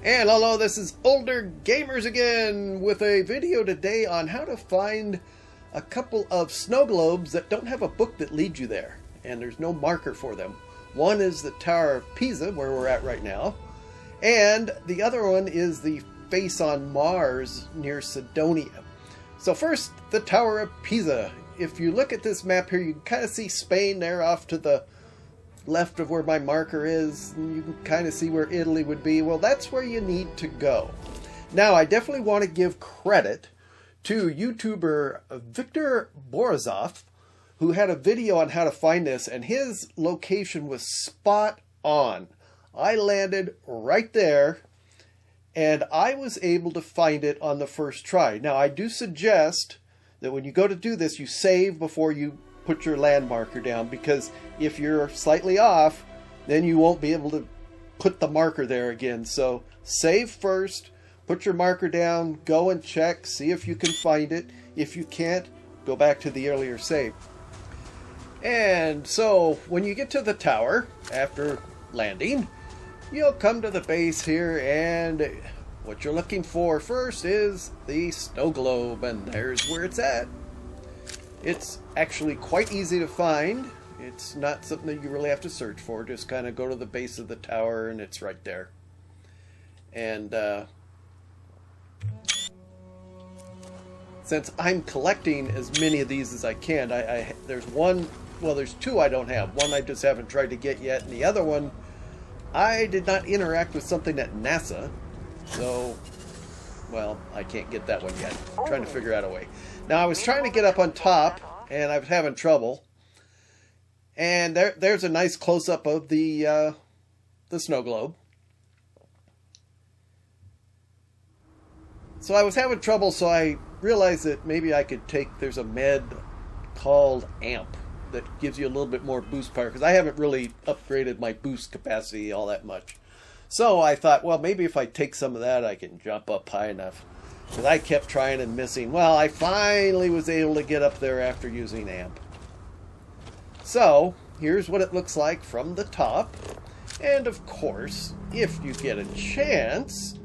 And hello, this is Older Gamers again with a video today on how to find a couple of snow globes that don't have a book that leads you there, and there's no marker for them. One is the Tower of Pisa, where we're at right now, and the other one is the face on Mars near Cydonia. So first, the Tower of Pisa. If you look at this map here, you can kind of see Spain there off to the left of where my marker is, and you can kind of see where Italy would be. Well, that's where you need to go. Now, I definitely want to give credit to YouTuber Victor Borisov, who had a video on how to find this, and his location was spot on. I landed right there, and I was able to find it on the first try. Now, I do suggest that when you go to do this, you save before you put your land marker down, because if you're slightly off, then you won't be able to put the marker there again. So save first, put your marker down, go and check, see if you can find it. If you can't, go back to the earlier save. And so when you get to the tower after landing, you'll come to the base here, and what you're looking for first is the snow globe, and there's where it's at. It's actually quite easy to find. It's not something that you really have to search for. Just kind of go to the base of the tower and it's right there. And since I'm collecting as many of these as I can, there's one, well, there's two I don't have. One I just haven't tried to get yet, and the other one I did not interact with something at NASA. So, well, I can't get that one yet. I'm trying to figure out a way. Now, I was trying to get up on top, and I was having trouble. And there's a nice close-up of the snow globe. So I was having trouble, so I realized that maybe I could take, there's a med called AMP that gives you a little bit more boost power, because I haven't really upgraded my boost capacity all that much. So I thought, well, maybe if I take some of that, I can jump up high enough. Because I kept trying and missing. Well, I finally was able to get up there after using AMP. So, here's what it looks like from the top. And of course, if you get a chance,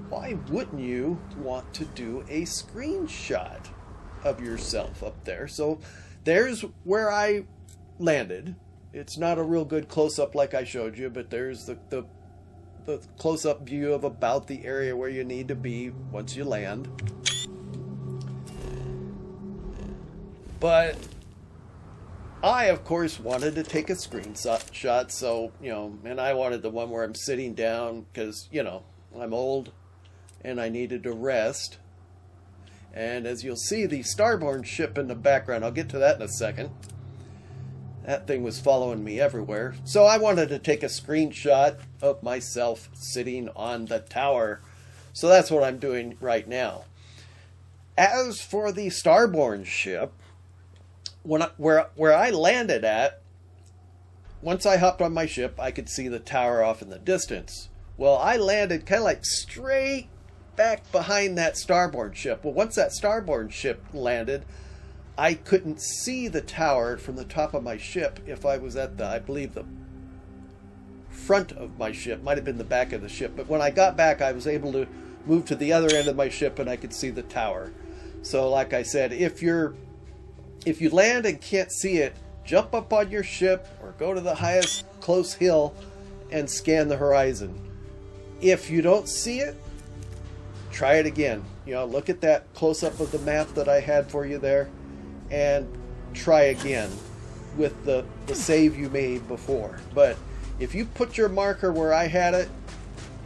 why wouldn't you want to do a screenshot of yourself up there? So, there's where I landed. It's not a real good close-up like I showed you, but there's the close-up view of about the area where you need to be once you land. But I, of course, wanted to take a screenshot, so, you know, and I wanted the one where I'm sitting down because, you know, I'm old and I needed to rest. And as you'll see, the starborn ship in the background, I'll get to that in a second. That thing was following me everywhere. So I wanted to take a screenshot of myself sitting on the tower. So that's what I'm doing right now. As for the starborn ship, where I landed at, once I hopped on my ship, I could see the tower off in the distance. Well, I landed kind of like straight back behind that starborn ship. Well, once that starborn ship landed, I couldn't see the tower from the top of my ship if I was at I believe the front of my ship. Might have been the back of the ship. But when I got back, I was able to move to the other end of my ship and I could see the tower. So like I said, if you land and can't see it, jump up on your ship or go to the highest close hill and scan the horizon. If you don't see it, try it again. You know, look at that close-up of the map that I had for you there, and try again with the save you made before. But if you put your marker where I had it,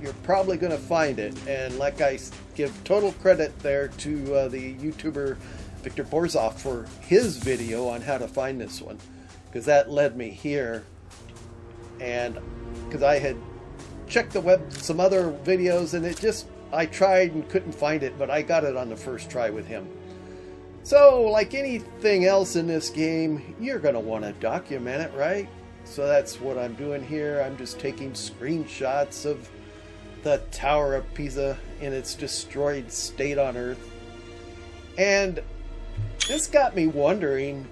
you're probably going to find it. And like I give total credit there to the YouTuber Victor Borisov for his video on how to find this one, because that led me here. And because I had checked the web, some other videos, and I tried and couldn't find it, but I got it on the first try with him. So, like anything else in this game, you're going to want to document it, right? So that's what I'm doing here. I'm just taking screenshots of the Tower of Pisa in its destroyed state on Earth. And this got me wondering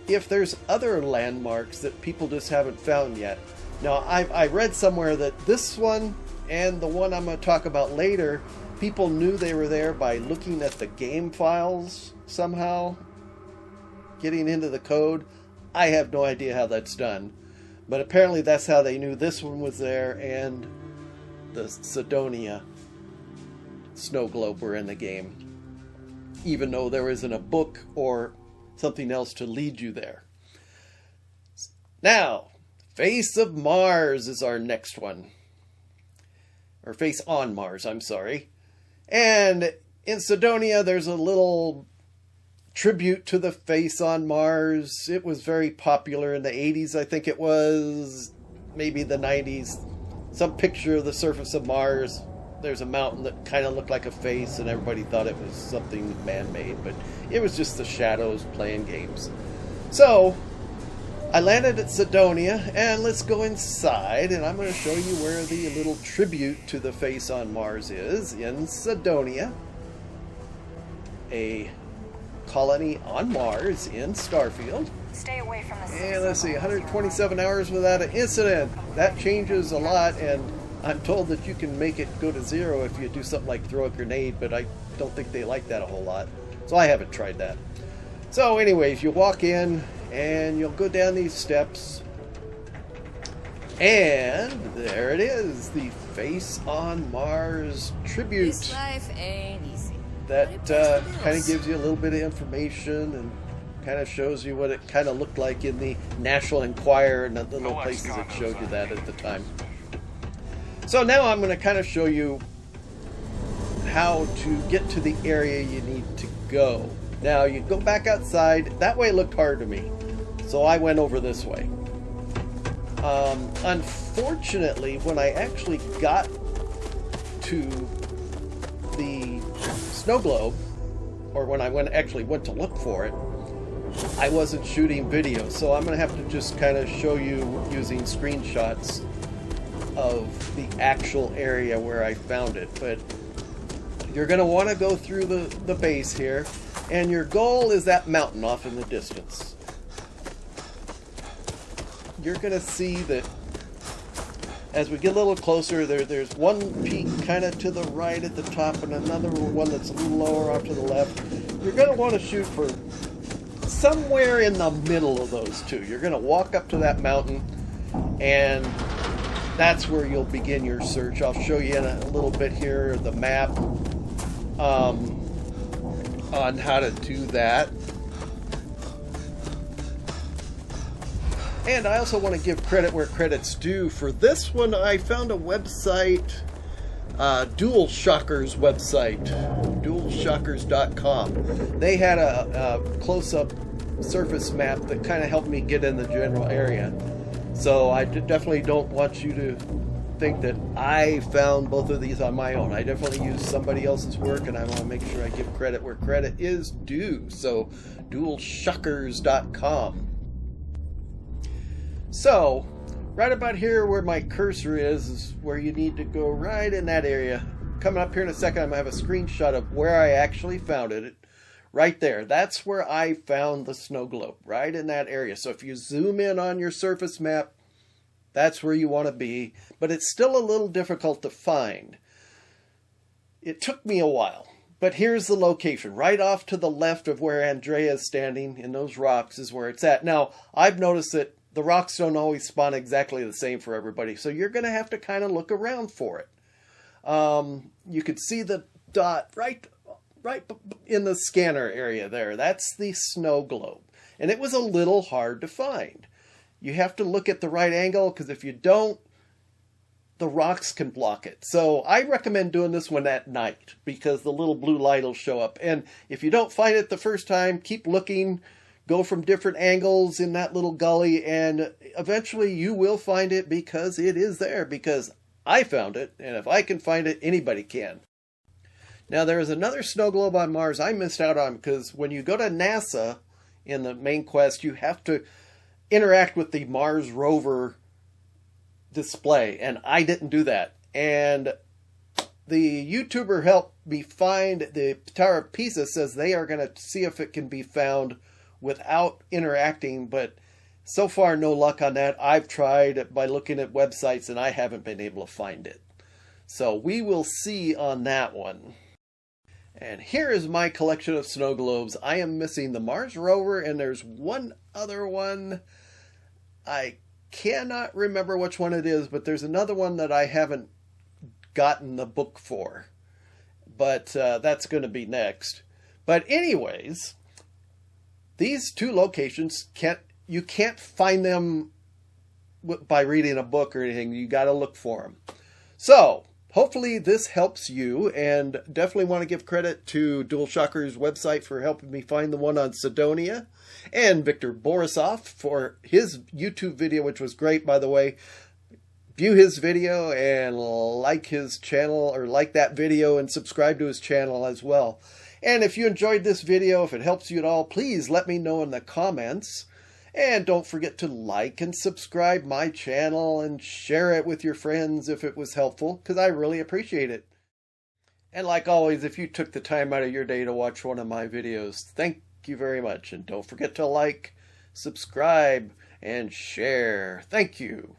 if there's other landmarks that people just haven't found yet. Now, I read somewhere that this one and the one I'm going to talk about later, people knew they were there by looking at the game files somehow, getting into the code. I have no idea how that's done, but apparently that's how they knew this one was there and the Cydonia snow globe were in the game, even though there isn't a book or something else to lead you there. Now, Face of Mars is our next one. Or Face on Mars, I'm sorry. And in Cydonia, there's a little tribute to the Face on Mars. It was very popular in the 80s, I think it was. Maybe the 90s. Some picture of the surface of Mars. There's a mountain that kind of looked like a face, and everybody thought it was something man-made. But it was just the shadows playing games. So I landed at Cydonia, and let's go inside, and I'm going to show you where the little tribute to the Face on Mars is in Cydonia, a colony on Mars in Starfield. Stay away from the and let's see, 127 hours without an incident. That changes a lot, and I'm told that you can make it go to 0 if you do something like throw a grenade, but I don't think they like that a whole lot, so I haven't tried that. So anyways, you walk in, and you'll go down these steps, and there it is, the Face on Mars tribute. This life ain't easy. That kind of gives you a little bit of information and kind of shows you what it kind of looked like in the National Enquirer and the little places that showed you that at the time. So now I'm going to kind of show you how to get to the area you need to go. Now you go back outside. That way looked hard to me, so I went over this way. Unfortunately, when I actually got to the snow globe, or when I actually went to look for it, I wasn't shooting video, so I'm going to have to just kind of show you using screenshots of the actual area where I found it. But you're going to want to go through the base here, and your goal is that mountain off in the distance. You're going to see that as we get a little closer, there's one peak kind of to the right at the top and another one that's a little lower off to the left. You're going to want to shoot for somewhere in the middle of those two. You're going to walk up to that mountain, and that's where you'll begin your search. I'll show you in a little bit here the map on how to do that. And I also want to give credit where credit's due. For this one, I found a website, DualShocker's website, DualShockers.com. They had a close-up surface map that kind of helped me get in the general area. So I definitely don't want you to think that I found both of these on my own. I definitely used somebody else's work, and I want to make sure I give credit where credit is due. So DualShockers.com. So, right about here where my cursor is where you need to go, right in that area. Coming up here in a second, I'm going to have a screenshot of where I actually found it. Right there. That's where I found the snow globe, right in that area. So if you zoom in on your surface map, that's where you want to be. But it's still a little difficult to find. It took me a while. But here's the location. Right off to the left of where Andrea is standing in those rocks is where it's at. Now, I've noticed that the rocks don't always spawn exactly the same for everybody, so you're going to have to kind of look around for it. You could see the dot right in the scanner area there. That's the snow globe, and it was a little hard to find. You have to look at the right angle, because if you don't, the rocks can block it. So I recommend doing this one at night, because the little blue light will show up. And if you don't find it the first time, keep looking. Go from different angles in that little gully, and eventually you will find it, because it is there, because I found it, and if I can find it, anybody can. Now, there is another snow globe on Mars I missed out on, because when you go to NASA in the main quest, you have to interact with the Mars Rover display, and I didn't do that. And the YouTuber helped me find the Tower of Pisa, says they are going to see if it can be found without interacting, but so far no luck on that. I've tried by looking at websites, and I haven't been able to find it. So we will see on that one. And here is my collection of snow globes. I am missing the Mars Rover, and there's one other one. I cannot remember which one it is, but there's another one that I haven't gotten the book for. But that's going to be next. But anyways, these two locations, you can't find them by reading a book or anything. You got to look for them. So hopefully this helps you, and definitely want to give credit to DualShockers' website for helping me find the one on Cydonia, and Victor Borisov for his YouTube video, which was great, by the way. View his video and like his channel, or like that video and subscribe to his channel as well. And if you enjoyed this video, if it helps you at all, please let me know in the comments. And don't forget to like and subscribe my channel and share it with your friends if it was helpful, because I really appreciate it. And like always, if you took the time out of your day to watch one of my videos, thank you very much. And don't forget to like, subscribe, and share. Thank you.